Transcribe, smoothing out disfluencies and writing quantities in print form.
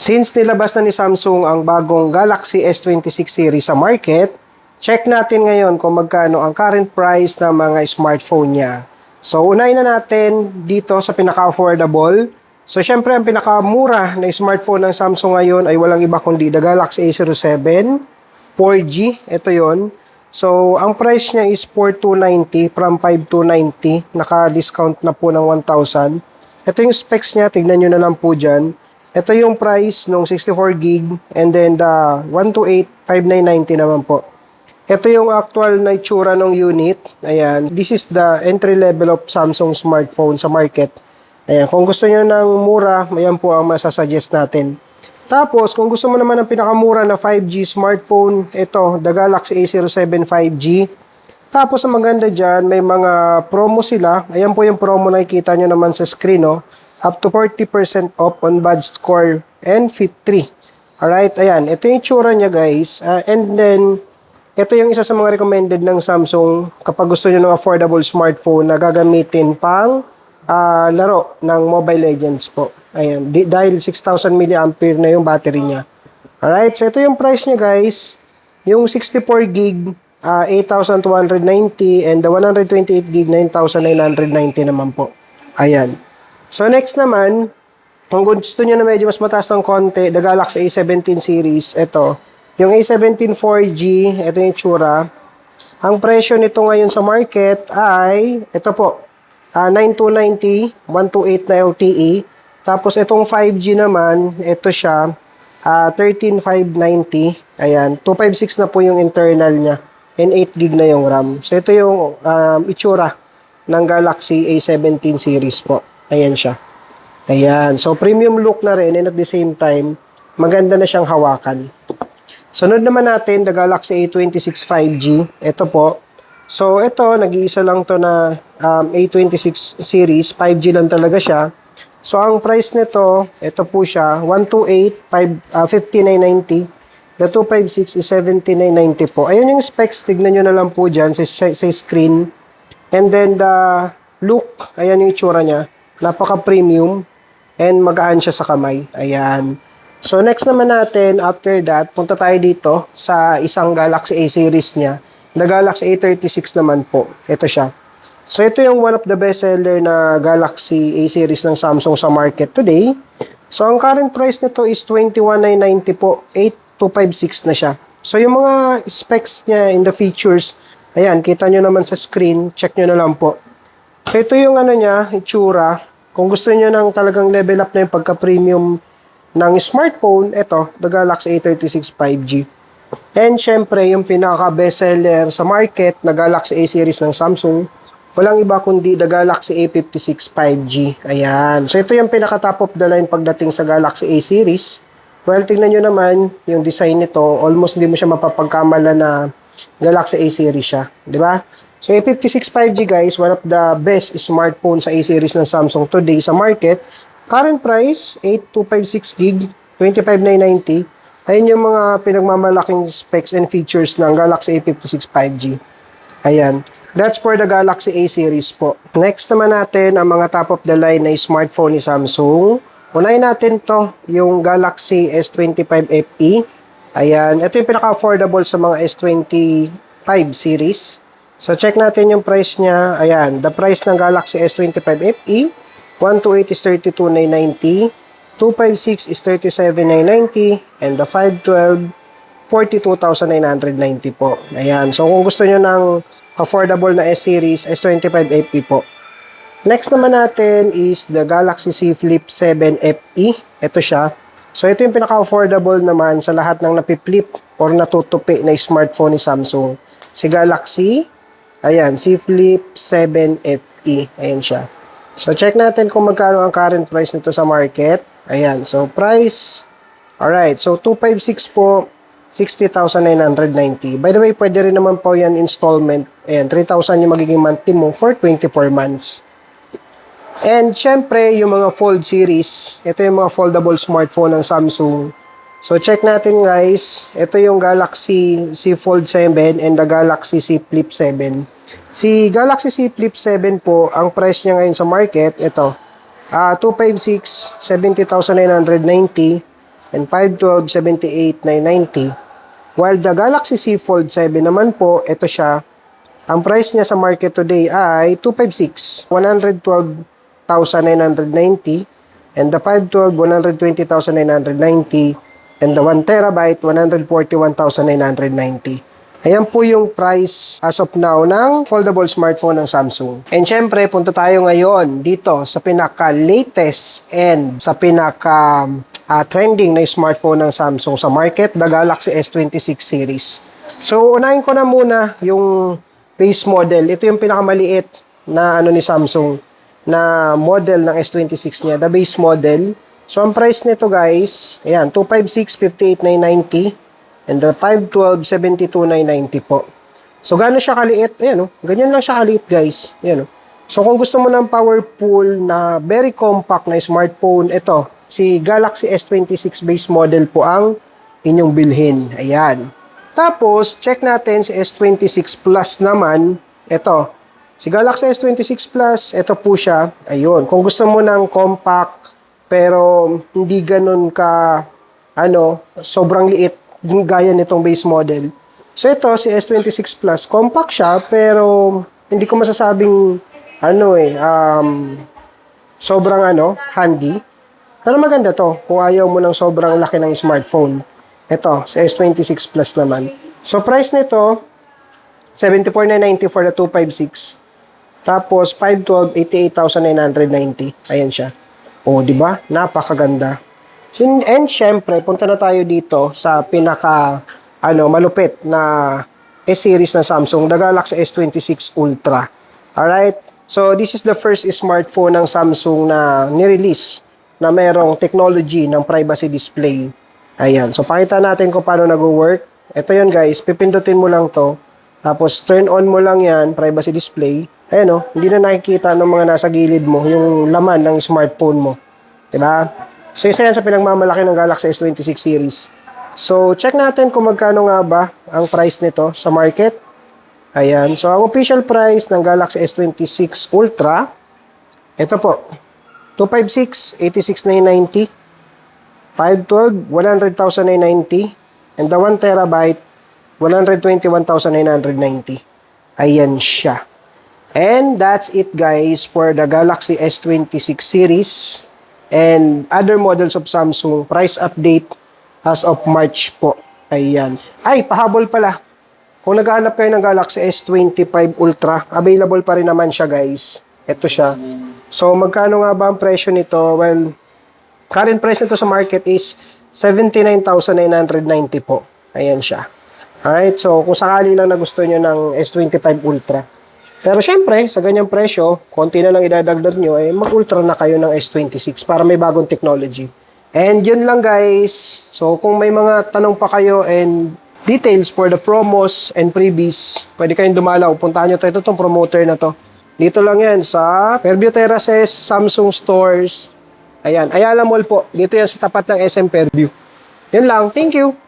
Since nilabas na ni Samsung ang bagong Galaxy S26 series sa market, check natin ngayon kung magkano ang current price ng mga smartphone niya. So, unahin na natin dito sa pinaka-affordable. So, syempre, ang pinakamura na smartphone ng Samsung ngayon ay walang iba kundi the Galaxy A07 4G. Ito yon. So, ang price niya is 4,290 from 5,290. Naka-discount na po ng 1,000. Ito yung specs niya. Tignan nyo na lang po dyan. Ito yung price nung 64 gig and then the 128, 5,990 naman po. Ito yung actual na itsura ng unit. Ayan. This is the entry level of Samsung smartphone sa market. Ayan. Kung gusto nyo ng mura, ayan po ang masasuggest natin. Tapos, kung gusto mo naman ng pinakamura na 5G smartphone, ito, the Galaxy A07 5G. Tapos, ang maganda dyan, may mga promo sila. Ayan po yung promo na nakikita nyo naman sa screen, no? Up to 40% off on badge score and Fit 3. Alright, ayan. Ito yung itsura niya, guys. And then, ito yung isa sa mga recommended ng Samsung kapag gusto niyo ng affordable smartphone na gagamitin pang laro ng Mobile Legends po. Ayan, dahil 6,000 mAh na yung battery niya. Alright, so ito yung price niya, guys. Yung 64 gig, 8,290 and the 128 gig, 9,990 naman po. Ayan. So, next naman, kung gusto nyo na medyo mas mataas ng konti, the Galaxy A17 series, ito. Yung A17 4G, ito yung tsura. Ang presyo nito ngayon sa market ay, ito po, 9,290, 128 na LTE. Tapos, itong 5G naman, ito siya, 13,590. Ayan, 256 na po yung internal niya. And 8 gig na yung RAM. So, ito yung itsura ng Galaxy A17 series po. Ayan siya. Ayan. So, premium look na rin and at the same time, maganda na siyang hawakan. Sunod naman natin, the Galaxy A26 5G. Ito po. So, ito, nag-iisa lang to na A26 series. 5G lang talaga siya. So, ang price nito, ito po siya, 128, 5990. The 256 is 7990 po. Ayan yung specs. Tignan nyo na lang po dyan sa screen. And then, the look, ayan yung itsura niya. Napaka-premium and magaan siya sa kamay. Ayan. So, next naman natin, after that, punta tayo dito sa isang Galaxy A series niya. The Galaxy A36 naman po. Ito siya. So, ito yung one of the best seller na Galaxy A series ng Samsung sa market today. So, ang current price nito is 21,990 po. 8,256 na siya. So, yung mga specs niya in the features, ayan, kita nyo naman sa screen. Check nyo na lang po. So, ito yung ano niya, itsura. Kung gusto niyo ng talagang level up na yung pagka-premium ng smartphone, ito, the Galaxy A36 5G. And syempre, yung pinaka-best seller sa market na Galaxy A series ng Samsung, walang iba kundi the Galaxy A56 5G. Ayan. So, ito yung pinaka-top of the line pagdating sa Galaxy A series. Well, tingnan nyo naman yung design nito. Almost hindi mo siya mapapagkamala na Galaxy A series siya. Diba? So, A56 5G, guys, one of the best smartphone sa A series ng Samsung today sa market. Current price, 8,256 gig, 25,990. Ayun yung mga pinagmamalaking specs and features ng Galaxy A56 5G. Ayan. That's for the Galaxy A series po. Next naman natin, ang mga top of the line na smartphone ni Samsung. Unahin natin to, yung Galaxy S25 FE. Ayan. Ito yung pinaka-affordable sa mga S25 series. So, check natin yung price niya. Ayan, the price ng Galaxy S25 FE, 128 is 32,990, 256 is 37,990, and the 512, 42,990 po. Ayan, so kung gusto nyo ng affordable na S-Series, S25 FE po. Next naman natin is the Galaxy Z Flip 7 FE. Ito siya. So, ito yung pinaka-affordable naman sa lahat ng napipflip or natutupi na smartphone ni Samsung. Si Galaxy, ayan, Z Flip 7 FE. Ayan siya. So, check natin kung magkano ang current price nito sa market. Ayan. So, price. Alright. So, 256 po. 60,990. By the way, pwede rin naman po yan installment. Ayan, 3,000 yung magiging monthly mo for 24 months. And, syempre, yung mga Fold series. Ito yung mga foldable smartphone ng Samsung. So, check natin, guys. Ito yung Galaxy Z Fold 7 and the Galaxy Z Flip 7. Si Galaxy Z Flip 7 po, ang price niya ngayon sa market, ito, 256, 70,990. and 512, 78,990. While the Galaxy Z Fold 7 naman po, ito siya, ang price niya sa market today ay 256, 112,990, and the 512, 120,990, and the 1 terabyte, 141,990. Ayan po yung price as of now ng foldable smartphone ng Samsung. And syempre, punta tayo ngayon dito sa pinaka-latest and sa pinaka-trending na smartphone ng Samsung sa market, the Galaxy S26 series. So, unahin ko na muna yung base model. Ito yung pinakamaliit na ni Samsung na model ng S26 niya, the base model. So, ang price nito guys, ayan, 256, 58,990. And the 512, 72,990 po. So, gano'n siya kaliit? Ayan, ganyan lang siya kaliit, guys. Ayan, So, kung gusto mo ng powerful na very compact na smartphone, ito, si Galaxy S26 base model po ang inyong bilhin. Ayan. Tapos, check natin si S26 Plus naman. Ito, si Galaxy S26 Plus, ito po siya. Ayun. Kung gusto mo ng compact, pero hindi ganun ka, sobrang liit, gaya nitong base model. So ito, si S26 Plus, compact siya, pero hindi ko masasabing, sobrang handy. Pero maganda to, kung ayaw mo ng sobrang laki ng smartphone. Ito, si S26 Plus naman. So price nito, 74,990 for the 256. Tapos, 512, 88,990. Ayan siya. O, di ba? Napakaganda. And syempre, punta na tayo dito sa pinaka malupit na S-series ng Samsung, the Galaxy S26 Ultra. Alright? So, this is the first smartphone ng Samsung na nirelease na merong technology ng privacy display. Ayan. So, pakita natin kung paano nag-work. Ito yun guys, pipindutin mo lang to. Tapos, turn on mo lang yan, privacy display. Ayan hindi na nakikita ng mga nasa gilid mo, yung laman ng smartphone mo. Diba? So, isa yan sa pinagmamalaki ng Galaxy S26 series. So, check natin kung magkano nga ba ang price nito sa market. Ayan. So, ang official price ng Galaxy S26 Ultra, ito po, 256, 86,990, 512, 100,990, and the 1 terabyte, 121,990. Ayan siya. And that's it guys for the Galaxy S26 series and other models of Samsung. Price update as of March po. Ayan. Ay, pahabol pala. Kung naghahanap kayo ng Galaxy S25 Ultra, available pa rin naman siya guys. Ito siya. So, magkano nga ba ang presyo nito? Well, current price nito sa market is 79,990 po. Ayan siya. Alright, so kung sakali lang na gusto nyo ng S25 Ultra. Pero syempre, sa ganyang presyo, konti na lang idadagdag nyo, mag-ultra na kayo ng S26 para may bagong technology. And yun lang guys. So kung may mga tanong pa kayo and details for the promos and freebies, pwede kayong dumalaw. Puntahan nyo tayo itong promoter na to. Dito lang yan sa Fairview Terraces, Samsung Stores. Ayan, Ayala Mall po. Dito yan sa tapat ng SM Fairview. Yun lang. Thank you.